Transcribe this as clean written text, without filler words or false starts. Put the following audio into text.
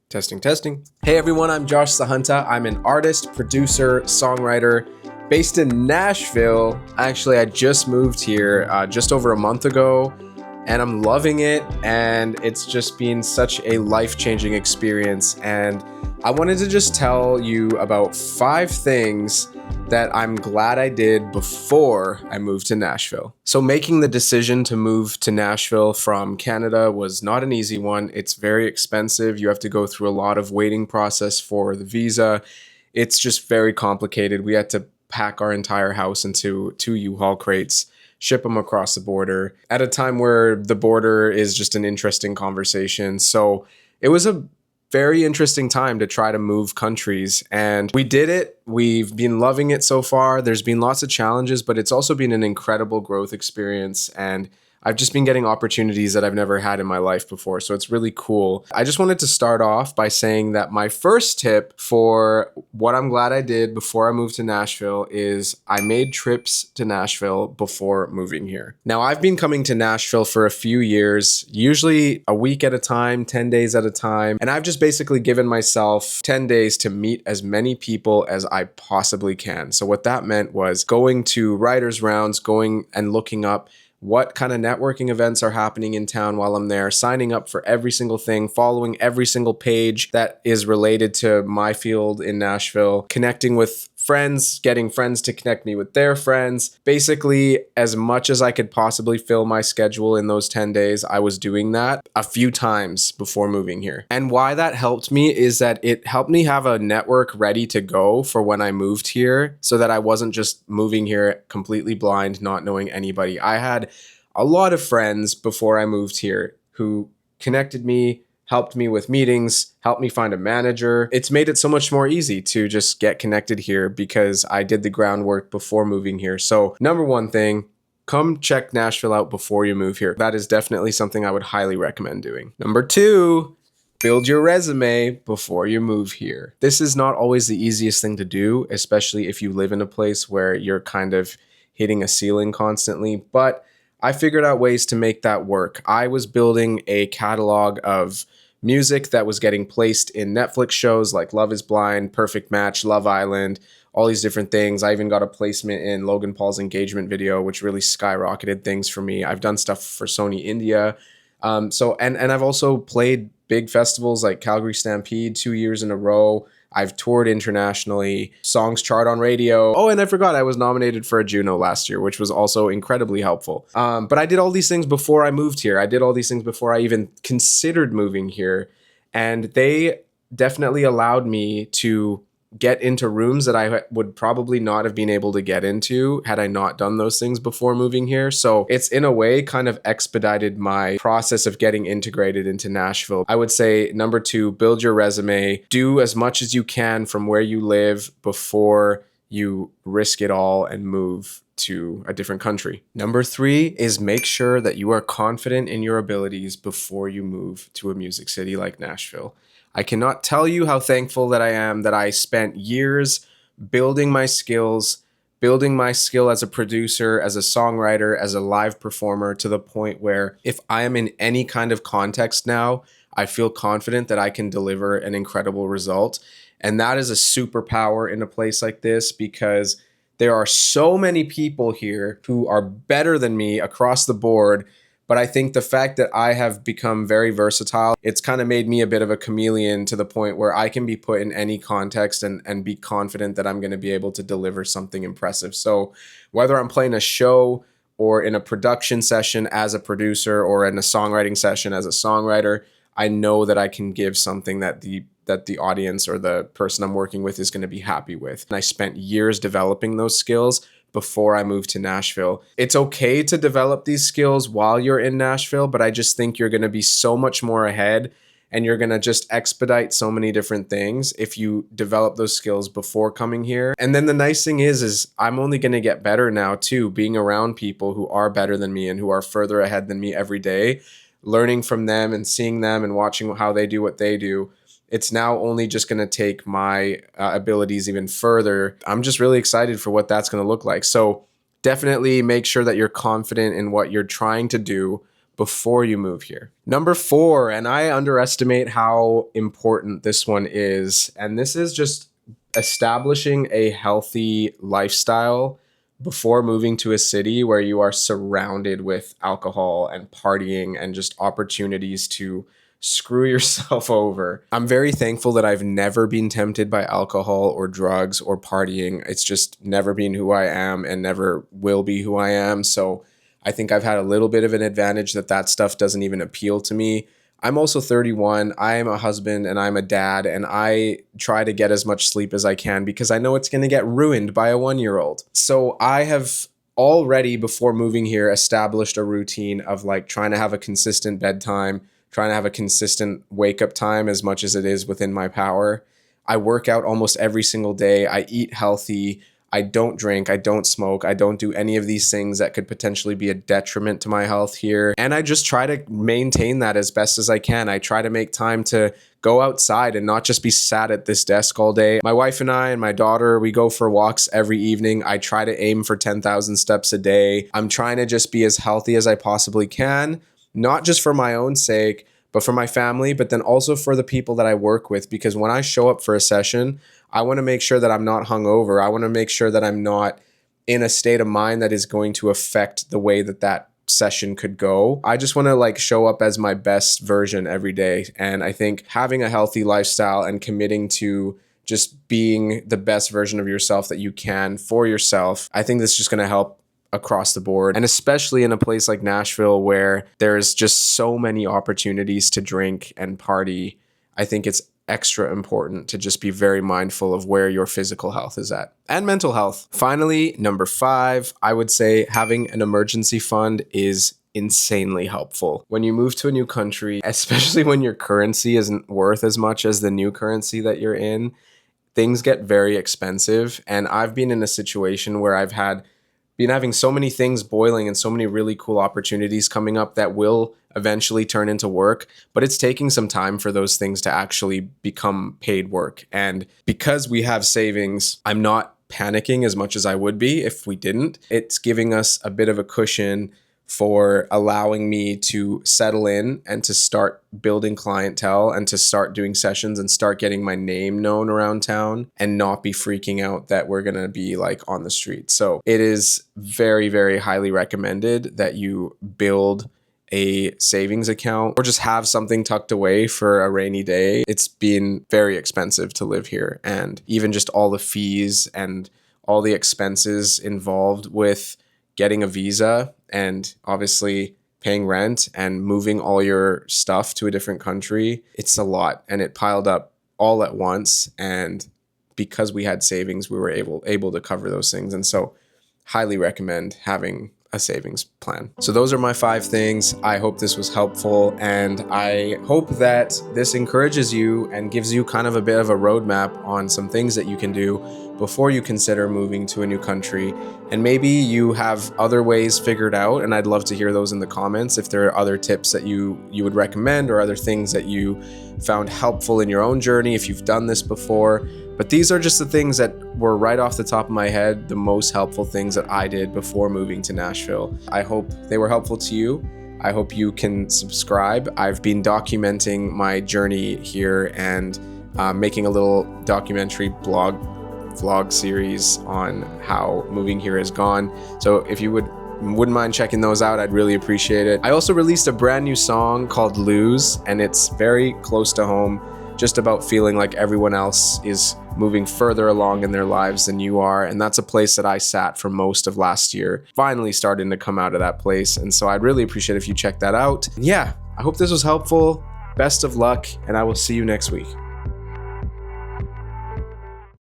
Testing, testing. Hey everyone, I'm Josh Sahunta. I'm an artist, producer, songwriter based in Nashville. Actually, I just moved here just over a month ago and I'm loving it. And it's just been such a life-changing experience. And I wanted to just tell you about 5 things that I'm glad I did before I moved to Nashville. So making the decision to move to Nashville from Canada was not an easy one. It's very expensive. You have to go through a lot of waiting process for the visa. It's just very complicated. We had to pack our entire house into 2 U-Haul crates, ship them across the border at a time where the border is just an interesting conversation. So it was a very interesting time to try to move countries, and we did it. We've been loving it so far. There's been lots of challenges, but it's also been an incredible growth experience, and I've just been getting opportunities that I've never had in my life before. So it's really cool. I just wanted to start off by saying that my first tip for what I'm glad I did before I moved to Nashville is I made trips to Nashville before moving here. Now, I've been coming to Nashville for a few years, usually a week at a time, 10 days at a time. And I've just basically given myself 10 days to meet as many people as I possibly can. So what that meant was going to writers' rounds, going and looking up what kind of networking events are happening in town while I'm there, signing up for every single thing, following every single page that is related to my field in Nashville, connecting with friends, getting friends to connect me with their friends. Basically, as much as I could possibly fill my schedule in those 10 days, I was doing that a few times before moving here. And why that helped me is that it helped me have a network ready to go for when I moved here, so that I wasn't just moving here completely blind, not knowing anybody. I had a lot of friends before I moved here who connected me, helped me with meetings, helped me find a manager. It's made it so much more easy to just get connected here because I did the groundwork before moving here. So number one thing, come check Nashville out before you move here. That is definitely something I would highly recommend doing. Number 2, build your resume before you move here. This is not always the easiest thing to do, especially if you live in a place where you're kind of hitting a ceiling constantly, but I figured out ways to make that work. I was building a catalog of music that was getting placed in Netflix shows like Love is Blind, Perfect Match, Love Island, all these different things. I even got a placement in Logan Paul's engagement video, which really skyrocketed things for me. I've done stuff for Sony India. And I've also played big festivals like Calgary Stampede 2 years in a row. I've toured internationally, songs chart on radio. Oh, and I forgot I was nominated for a Juno last year, which was also incredibly helpful. But I did all these things before I moved here. I did all these things before I even considered moving here. And they definitely allowed me to get into rooms that I would probably not have been able to get into had I not done those things before moving here. So it's in a way kind of expedited my process of getting integrated into Nashville. I would say number 2, build your resume, do as much as you can from where you live before you risk it all and move to a different country. Number 3 is make sure that you are confident in your abilities before you move to a music city like Nashville. I cannot tell you how thankful that I am that I spent years building my skills, building my skill as a producer, as a songwriter, as a live performer, to the point where if I am in any kind of context now, I feel confident that I can deliver an incredible result. And that is a superpower in a place like this, because there are so many people here who are better than me across the board. But I think the fact that I have become very versatile, it's kind of made me a bit of a chameleon to the point where I can be put in any context and be confident that I'm going to be able to deliver something impressive. So whether I'm playing a show or in a production session as a producer or in a songwriting session as a songwriter, I know that I can give something that the audience or the person I'm working with is going to be happy with. And I spent years developing those skills before I moved to Nashville. It's okay to develop these skills while you're in Nashville, but I just think you're going to be so much more ahead and you're going to just expedite so many different things if you develop those skills before coming here. And then the nice thing is I'm only going to get better now too, being around people who are better than me and who are further ahead than me every day, learning from them and seeing them and watching how they do what they do. It's now only just going to take my abilities even further. I'm just really excited for what that's going to look like. So definitely make sure that you're confident in what you're trying to do before you move here. Number 4, and I underestimate how important this one is, and this is just establishing a healthy lifestyle before moving to a city where you are surrounded with alcohol and partying and just opportunities to screw yourself over. I'm very thankful that I've never been tempted by alcohol or drugs or partying. It's just never been who I am and never will be who I am. So I think I've had a little bit of an advantage that stuff doesn't even appeal to me. I'm also 31. I am a husband and I'm a dad, and I try to get as much sleep as I can because I know it's going to get ruined by a 1-year-old. So I have already, before moving here, established a routine of like trying to have a consistent bedtime, trying to have a consistent wake up time as much as it is within my power. I work out almost every single day. I eat healthy. I don't drink. I don't smoke. I don't do any of these things that could potentially be a detriment to my health here. And I just try to maintain that as best as I can. I try to make time to go outside and not just be sat at this desk all day. My wife and I and my daughter, we go for walks every evening. I try to aim for 10,000 steps a day. I'm trying to just be as healthy as I possibly can, not just for my own sake, but for my family, but then also for the people that I work with. Because when I show up for a session, I want to make sure that I'm not hungover. I want to make sure that I'm not in a state of mind that is going to affect the way that session could go. I just want to like show up as my best version every day. And I think having a healthy lifestyle and committing to just being the best version of yourself that you can for yourself, I think that's just going to help across the board. And especially in a place like Nashville where there's just so many opportunities to drink and party, I think it's extra important to just be very mindful of where your physical health is at and mental health. Finally, number 5, I would say having an emergency fund is insanely helpful. When you move to a new country, especially when your currency isn't worth as much as the new currency that you're in, things get very expensive. And I've been in a situation where I've been having so many things boiling and so many really cool opportunities coming up that will eventually turn into work, but it's taking some time for those things to actually become paid work. And because we have savings, I'm not panicking as much as I would be if we didn't. It's giving us a bit of a cushion for allowing me to settle in and to start building clientele and to start doing sessions and start getting my name known around town and not be freaking out that we're going to be like on the street. So it is very, very highly recommended that you build a savings account or just have something tucked away for a rainy day. It's been very expensive to live here, and even just all the fees and all the expenses involved with getting a visa and obviously paying rent and moving all your stuff to a different country. It's a lot, and it piled up all at once. And because we had savings, we were able to cover those things. And so highly recommend having a savings plan. So those are my 5 things. I hope this was helpful, and I hope that this encourages you and gives you kind of a bit of a roadmap on some things that you can do before you consider moving to a new country. And maybe you have other ways figured out, and I'd love to hear those in the comments if there are other tips that you would recommend or other things that you found helpful in your own journey if you've done this before. But these are just the things that were right off the top of my head, the most helpful things that I did before moving to Nashville. I hope they were helpful to you. I hope you can subscribe. I've been documenting my journey here and making a little documentary vlog series on how moving here has gone. So if you wouldn't mind checking those out, I'd really appreciate it. I also released a brand new song called Lose, and it's very close to home, just about feeling like everyone else is moving further along in their lives than you are. And that's a place that I sat for most of last year, finally starting to come out of that place. And so I'd really appreciate if you check that out. And yeah, I hope this was helpful. Best of luck, and I will see you next week.